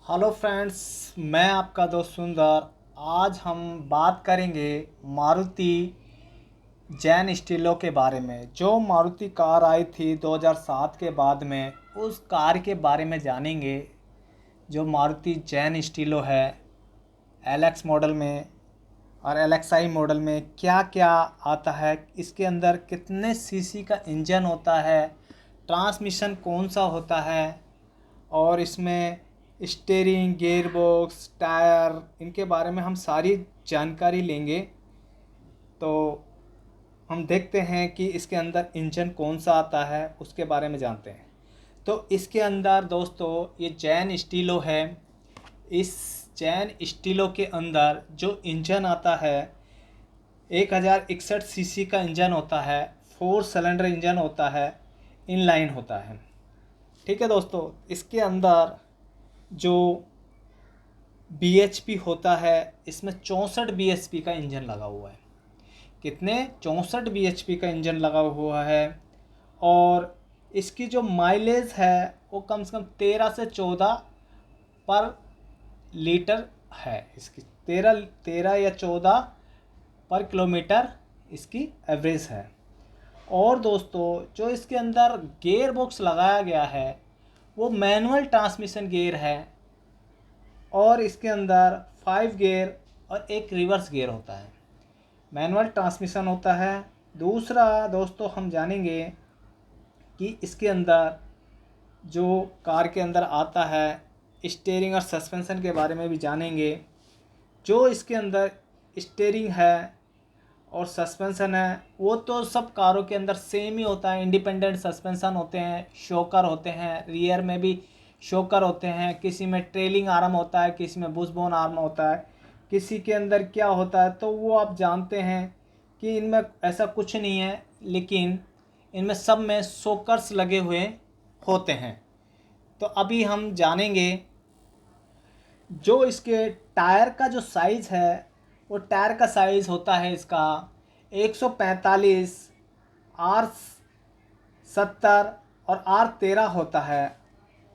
Hello friends, मैं आपका दोस्त सुंदर। आज हम बात करेंगे मारुति जैन स्टीलो के बारे में। जो मारुति कार आई थी 2007 के बाद में, उस कार के बारे में जानेंगे। जो मारुति जैन स्टीलो है, एलएक्स मॉडल में और एलएक्सआई मॉडल में क्या क्या आता है, इसके अंदर कितने सीसी का इंजन होता है, ट्रांसमिशन कौन सा होता है, और इसमें स्टीयरिंग, गियर बॉक्स, टायर, इनके बारे में हम सारी जानकारी लेंगे। तो हम देखते हैं कि इसके अंदर इंजन कौन सा आता है, उसके बारे में जानते हैं। तो इसके अंदर दोस्तों ये जैन स्टीलो है। इस जैन स्टीलो के अंदर जो इंजन आता है 1061 सीसी का इंजन होता है। 4 सिलेंडर इंजन होता है, इनलाइन होता है। ठीक है दोस्तों, इसके अंदर जो BHP होता है, इसमें 64 BHP का इंजन लगा हुआ है। कितने? 64 BHP का इंजन लगा हुआ है। और इसकी जो माइलेज है वो कम से कम 13 से 14 पर लीटर है। इसकी 13 या 14 पर किलोमीटर इसकी एवरेज है। और दोस्तों जो इसके अंदर गियर बॉक्स लगाया गया है वो मैनुअल ट्रांसमिशन गियर है। और इसके अंदर 5 गियर और एक रिवर्स गियर होता है, मैनुअल ट्रांसमिशन होता है। दूसरा दोस्तों हम जानेंगे कि इसके अंदर जो कार के अंदर आता है, स्टीयरिंग और सस्पेंशन के बारे में भी जानेंगे। जो इसके अंदर स्टीयरिंग है और सस्पेंशन है वो तो सब कारों के अंदर सेम ही होता है। इंडिपेंडेंट सस्पेंशन होते हैं, शॉकर होते हैं, रियर में भी शॉकर होते हैं, किसी में ट्रेलिंग आर्म होता है, किसी में बुशबोन आर्म होता है, किसी के अंदर क्या होता है, तो वो आप जानते हैं कि इनमें ऐसा कुछ नहीं है। लेकिन इनमें सब में शॉकर्स लगे हुए होते हैं। तो अभी हम जानेंगे जो इसके टायर का जो साइज़ है, वो टायर का साइज़ होता है इसका 145 R70 और R13 होता है।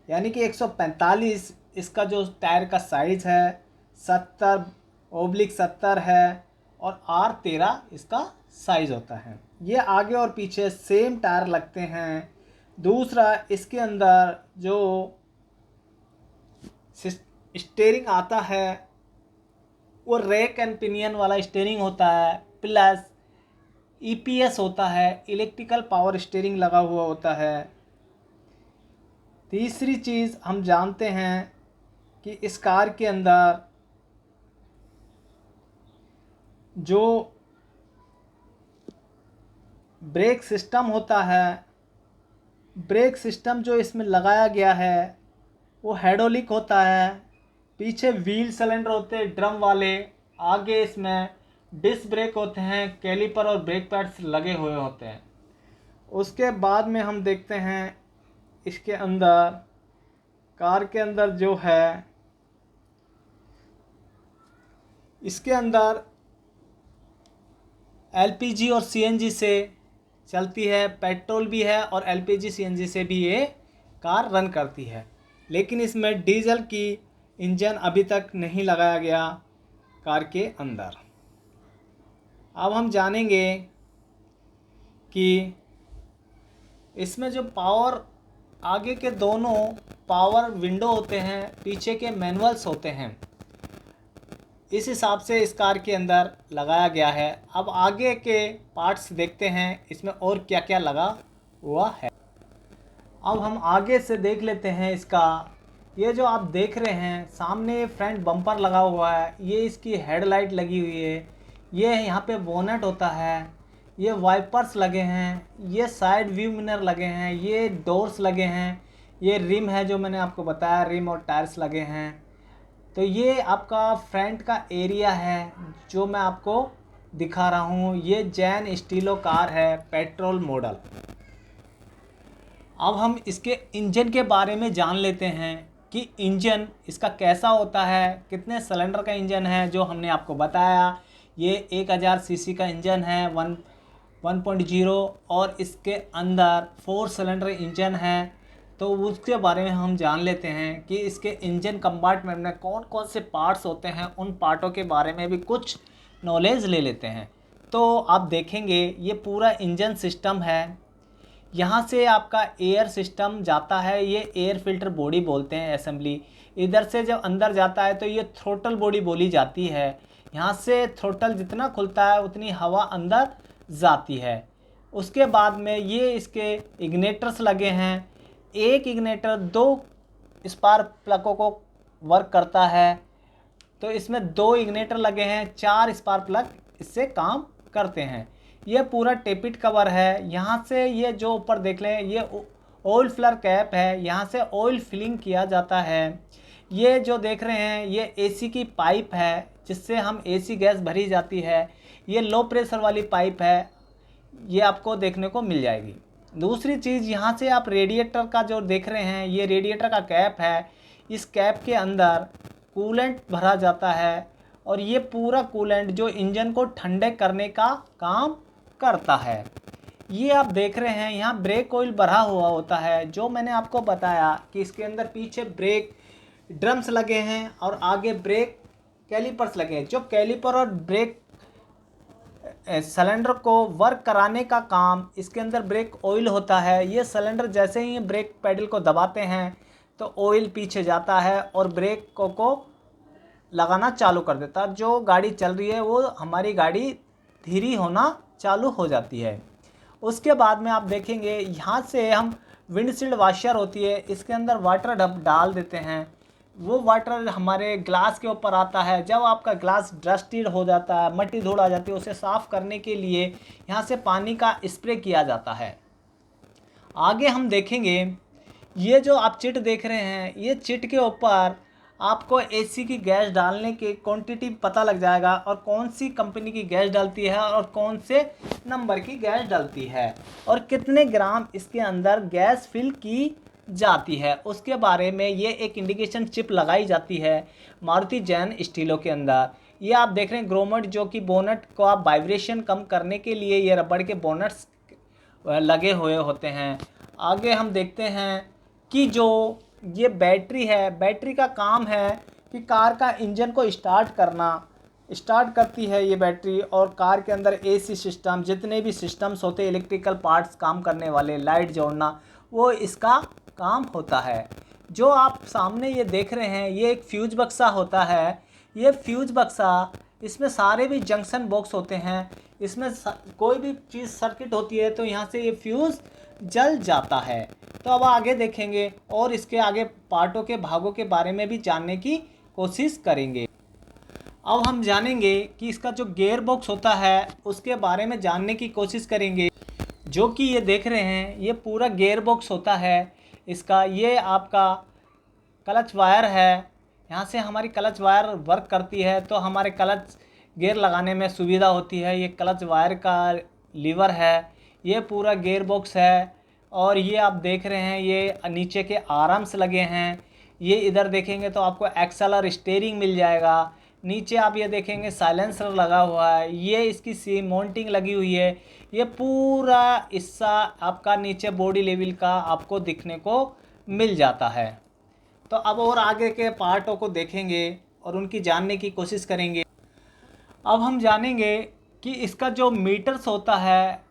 यानी कि 145 इसका जो टायर का साइज़ है, 70/70 है, और R13 इसका साइज़ होता है। ये आगे और पीछे सेम टायर लगते हैं। दूसरा इसके अंदर जो स्टीयरिंग आता है वो रैक एंड पिनियन वाला स्टीयरिंग होता है, प्लस EPS होता है, इलेक्ट्रिकल पावर स्टीयरिंग लगा हुआ होता है। तीसरी चीज़ हम जानते हैं कि इस कार के अंदर जो ब्रेक सिस्टम होता है, ब्रेक सिस्टम जो इसमें लगाया गया है वो हाइड्रोलिक होता है। पीछे व्हील सिलेंडर होते हैं ड्रम वाले, आगे इसमें डिस्क ब्रेक होते हैं, कैलिपर और ब्रेक पैड्स लगे हुए होते हैं। उसके बाद में हम देखते हैं इसके अंदर, कार के अंदर जो है, इसके अंदर LPG और CNG से चलती है, पेट्रोल भी है और LPG CNG से भी ये कार रन करती है। लेकिन इसमें डीजल की इंजन अभी तक नहीं लगाया गया कार के अंदर। अब हम जानेंगे कि इसमें जो पावर, आगे के दोनों पावर विंडो होते हैं, पीछे के मैनुअल्स होते हैं, इस हिसाब से इस कार के अंदर लगाया गया है। अब आगे के पार्ट्स देखते हैं इसमें और क्या क्या लगा हुआ है। अब हम आगे से देख लेते हैं इसका। ये जो आप देख रहे हैं सामने फ्रंट बम्पर लगा हुआ है, ये इसकी हेडलाइट लगी हुई है, ये यहाँ पे बोनेट होता है, ये वाइपर्स लगे हैं, ये साइड व्यू मिरर लगे हैं, ये डोर्स लगे हैं, ये रिम है जो मैंने आपको बताया, रिम और टायर्स लगे हैं। तो ये आपका फ्रंट का एरिया है जो मैं आपको दिखा रहा हूँ। ये जैन स्टीलो कार है, पेट्रोल मॉडल। अब हम इसके इंजन के बारे में जान लेते हैं कि इंजन इसका कैसा होता है, कितने सिलेंडर का इंजन है। जो हमने आपको बताया ये 1000 सीसी का इंजन है, 1.0, और इसके अंदर 4 सिलेंडर इंजन है। तो उसके बारे में हम जान लेते हैं कि इसके इंजन कंपार्टमेंट में कौन कौन से पार्ट्स होते हैं, उन पार्टों के बारे में भी कुछ नॉलेज ले लेते हैं। तो आप देखेंगे ये पूरा इंजन सिस्टम है, यहाँ से आपका एयर सिस्टम जाता है, ये एयर फिल्टर बॉडी बोलते हैं असेंबली। इधर से जब अंदर जाता है तो ये थ्रोटल बॉडी बोली जाती है। यहाँ से थ्रोटल जितना खुलता है उतनी हवा अंदर जाती है। उसके बाद में ये इसके इग्नेटर्स लगे हैं। एक इग्नेटर 2 स्पार्क प्लगों को वर्क करता है, तो इसमें 2 इग्नेटर लगे हैं, 4 स्पार्क प्लग इससे काम करते हैं। ये पूरा टेपिट कवर है। यहाँ से ये जो ऊपर देख लें ये ऑयल फिलर कैप है, यहाँ से ऑयल फिलिंग किया जाता है। ये जो देख रहे हैं ये एसी की पाइप है जिससे हम एसी गैस भरी जाती है। ये लो प्रेशर वाली पाइप है, ये आपको देखने को मिल जाएगी। दूसरी चीज़ यहाँ से आप रेडिएटर का जो देख रहे हैं ये रेडिएटर का कैप है। इस कैप के अंदर कूलेंट भरा जाता है और ये पूरा कूलेंट जो इंजन को ठंडे करने का काम करता है। ये आप देख रहे हैं यहाँ ब्रेक ऑयल भरा हुआ होता है, जो मैंने आपको बताया कि इसके अंदर पीछे ब्रेक ड्रम्स लगे हैं और आगे ब्रेक कैलिपर्स लगे हैं। जो कैलिपर और ब्रेक सिलेंडर को वर्क कराने का काम इसके अंदर ब्रेक ऑयल होता है। ये सिलेंडर जैसे ही ब्रेक पैडल को दबाते हैं तो ऑयल पीछे जाता है और ब्रेक को लगाना चालू कर देता है। जो गाड़ी चल रही है वो हमारी गाड़ी धीरे होना चालू हो जाती है। उसके बाद में आप देखेंगे यहाँ से हम विंडशील्ड वॉशर होती है, इसके अंदर वाटर डाल देते हैं। वो वाटर हमारे ग्लास के ऊपर आता है। जब आपका ग्लास डस्टेड हो जाता है, मट्टी धूल आ जाती है, उसे साफ़ करने के लिए यहाँ से पानी का स्प्रे किया जाता है। आगे हम देखेंगे ये जो आप चिट देख रहे हैं, ये चिट के ऊपर आपको एसी की गैस डालने की क्वांटिटी पता लग जाएगा और कौन सी कंपनी की गैस डालती है और कौन से नंबर की गैस डालती है और कितने ग्राम इसके अंदर गैस फिल की जाती है, उसके बारे में ये एक इंडिकेशन चिप लगाई जाती है मारुति जैन स्टीलों के अंदर। ये आप देख रहे हैं ग्रोमेट, जो कि बोनट को आप वाइब्रेशन कम करने के लिए ये रबड़ के बोनट्स लगे हुए होते हैं। आगे हम देखते हैं कि जो ये बैटरी है, बैटरी का काम है कि कार का इंजन को स्टार्ट करती है ये बैटरी, और कार के अंदर एसी सिस्टम जितने भी सिस्टम्स होते हैं, इलेक्ट्रिकल पार्ट्स काम करने वाले, लाइट जोड़ना, वो इसका काम होता है। जो आप सामने ये देख रहे हैं ये एक फ्यूज बक्सा होता है। ये फ्यूज बक्सा, इसमें सारे भी जंक्शन बॉक्स होते हैं। इसमें कोई भी चीज़ सर्किट होती है तो यहाँ से ये फ्यूज़ जल जाता है। तो अब आगे देखेंगे और इसके आगे पार्टों के भागों के बारे में भी जानने की कोशिश करेंगे। अब हम जानेंगे कि इसका जो गियर बॉक्स होता है उसके बारे में जानने की कोशिश करेंगे। जो कि ये देख रहे हैं ये पूरा गियर बॉक्स होता है इसका। ये आपका क्लच वायर है, यहाँ से हमारी क्लच वायर वर्क करती है तो हमारे क्लच गियर लगाने में सुविधा होती है। ये क्लच वायर का लीवर है, ये पूरा गियर बॉक्स है। और ये आप देख रहे हैं ये नीचे के आर्म्स लगे हैं। ये इधर देखेंगे तो आपको एक्सल और स्टीयरिंग मिल जाएगा। नीचे आप ये देखेंगे साइलेंसर लगा हुआ है, ये इसकी सी माउंटिंग लगी हुई है। ये पूरा हिस्सा आपका नीचे बॉडी लेवल का आपको दिखने को मिल जाता है। तो अब और आगे के पार्टों को देखेंगे और उनकी जानने की कोशिश करेंगे। अब हम जानेंगे कि इसका जो मीटर्स होता है,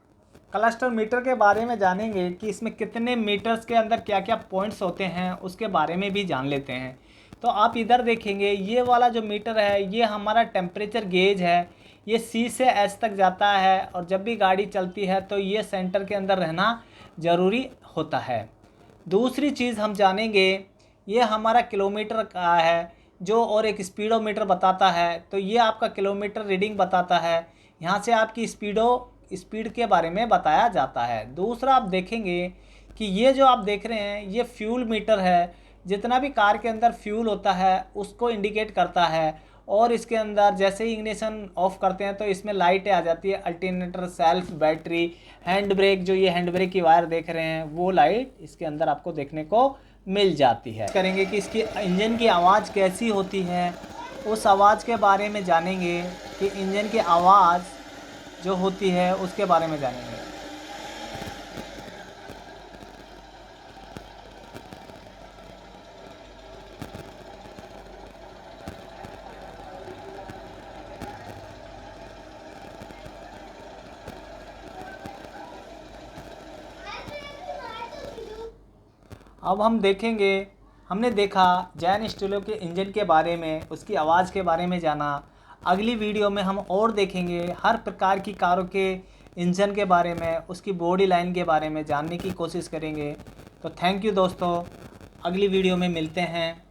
क्लस्टर मीटर के बारे में जानेंगे कि इसमें कितने मीटर्स के अंदर क्या क्या पॉइंट्स होते हैं, उसके बारे में भी जान लेते हैं। तो आप इधर देखेंगे ये वाला जो मीटर है ये हमारा टेम्परेचर गेज है। ये C से S तक जाता है और जब भी गाड़ी चलती है तो ये सेंटर के अंदर रहना ज़रूरी होता है। दूसरी चीज़ हम जानेंगे ये हमारा किलोमीटर का है जो, और एक स्पीडोमीटर बताता है। तो ये आपका किलोमीटर रीडिंग बताता है, यहाँ से आपकी स्पीड के बारे में बताया जाता है। दूसरा आप देखेंगे कि ये जो आप देख रहे हैं ये फ्यूल मीटर है, जितना भी कार के अंदर फ्यूल होता है उसको इंडिकेट करता है। और इसके अंदर जैसे ही इग्निशन ऑफ करते हैं तो इसमें लाइटें आ जाती है, alternator, self, battery, hand brake, जो ये हैंड ब्रेक की वायर देख रहे हैं वो लाइट इसके अंदर आपको देखने को मिल जाती है। करेंगे कि इसकी इंजन की आवाज़ कैसी होती है, उस आवाज़ के बारे में जानेंगे कि इंजन की आवाज़ जो होती है उसके बारे में जानेंगे। अब हम देखेंगे, हमने देखा जैन स्टीलो के इंजन के बारे में, उसकी आवाज़ के बारे में जाना। अगली वीडियो में हम और देखेंगे हर प्रकार की कारों के इंजन के बारे में, उसकी बॉडी लाइन के बारे में जानने की कोशिश करेंगे। तो थैंक यू दोस्तों, अगली वीडियो में मिलते हैं।